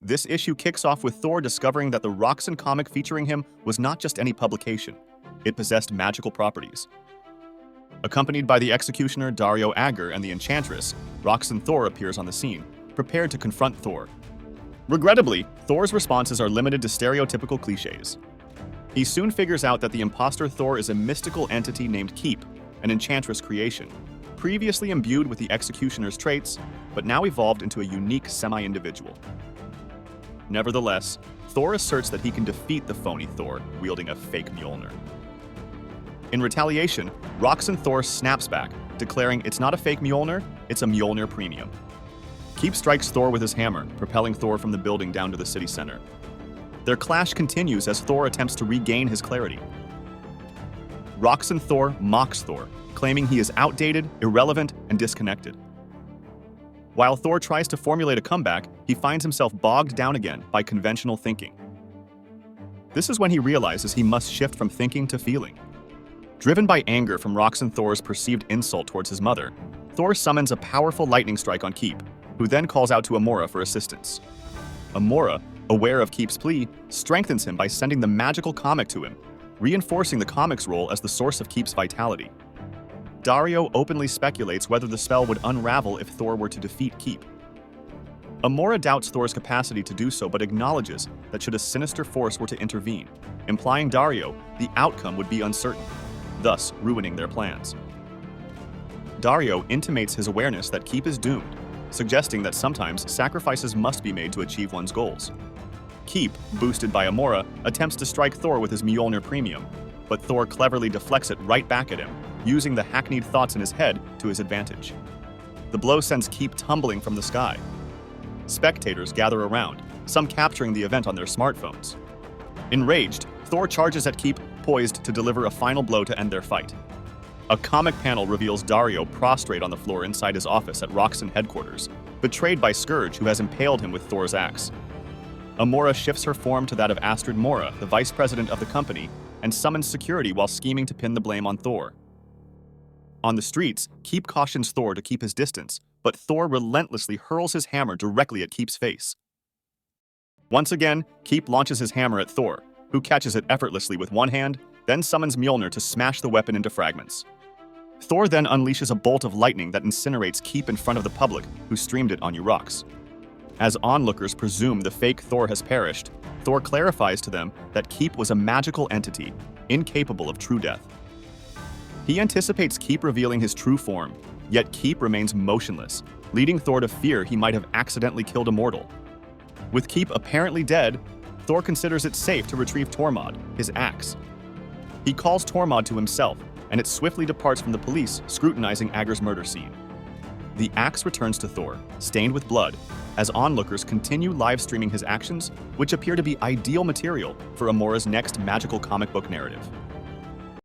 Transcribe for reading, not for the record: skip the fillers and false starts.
This issue kicks off with Thor discovering that the Roxxon comic featuring him was not just any publication. It possessed magical properties. Accompanied by the executioner Dario Agger and the enchantress, Roxxon Thor appears on the scene, prepared to confront Thor. Regrettably, Thor's responses are limited to stereotypical cliches. He soon figures out that the imposter Thor is a mystical entity named Keep, an enchantress creation, previously imbued with the executioner's traits, but now evolved into a unique semi-individual. Nevertheless, Thor asserts that he can defeat the phony Thor wielding a fake Mjolnir. In retaliation, Roxxon Thor snaps back, declaring it's not a fake Mjolnir, it's a Mjolnir premium. Keep strikes Thor with his hammer, propelling Thor from the building down to the city center. Their clash continues as Thor attempts to regain his clarity. Roxxon Thor mocks Thor, claiming he is outdated, irrelevant, and disconnected. While Thor tries to formulate a comeback, he finds himself bogged down again by conventional thinking. This is when he realizes he must shift from thinking to feeling. Driven by anger from Roxxon Thor's perceived insult towards his mother, Thor summons a powerful lightning strike on Keep, who then calls out to Amora for assistance. Amora, aware of Keep's plea, strengthens him by sending the magical comic to him, reinforcing the comic's role as the source of Keep's vitality. Dario openly speculates whether the spell would unravel if Thor were to defeat Keep. Amora doubts Thor's capacity to do so but acknowledges that should a sinister force were to intervene, implying Dario, the outcome would be uncertain, thus ruining their plans. Dario intimates his awareness that Keep is doomed, suggesting that sometimes sacrifices must be made to achieve one's goals. Keep, boosted by Amora, attempts to strike Thor with his Mjolnir premium, but Thor cleverly deflects it right back at him, using the hackneyed thoughts in his head to his advantage. The blow sends Keep tumbling from the sky. Spectators gather around, some capturing the event on their smartphones. Enraged, Thor charges at Keep, poised to deliver a final blow to end their fight. A comic panel reveals Dario prostrate on the floor inside his office at Roxxon headquarters, betrayed by Scourge, who has impaled him with Thor's axe. Amora shifts her form to that of Astrid Mora, the vice president of the company, and summons security while scheming to pin the blame on Thor. On the streets, Keep cautions Thor to keep his distance, but Thor relentlessly hurls his hammer directly at Keep's face. Once again, Keep launches his hammer at Thor, who catches it effortlessly with one hand, then summons Mjolnir to smash the weapon into fragments. Thor then unleashes a bolt of lightning that incinerates Keep in front of the public, who streamed it on Urox. As onlookers presume the fake Thor has perished, Thor clarifies to them that Keep was a magical entity, incapable of true death. He anticipates Keep revealing his true form, yet Keep remains motionless, leading Thor to fear he might have accidentally killed a mortal. With Keep apparently dead, Thor considers it safe to retrieve Tormod, his axe. He calls Tormod to himself, and it swiftly departs from the police scrutinizing Agger's murder scene. The axe returns to Thor, stained with blood, as onlookers continue live streaming his actions, which appear to be ideal material for Amora's next magical comic book narrative.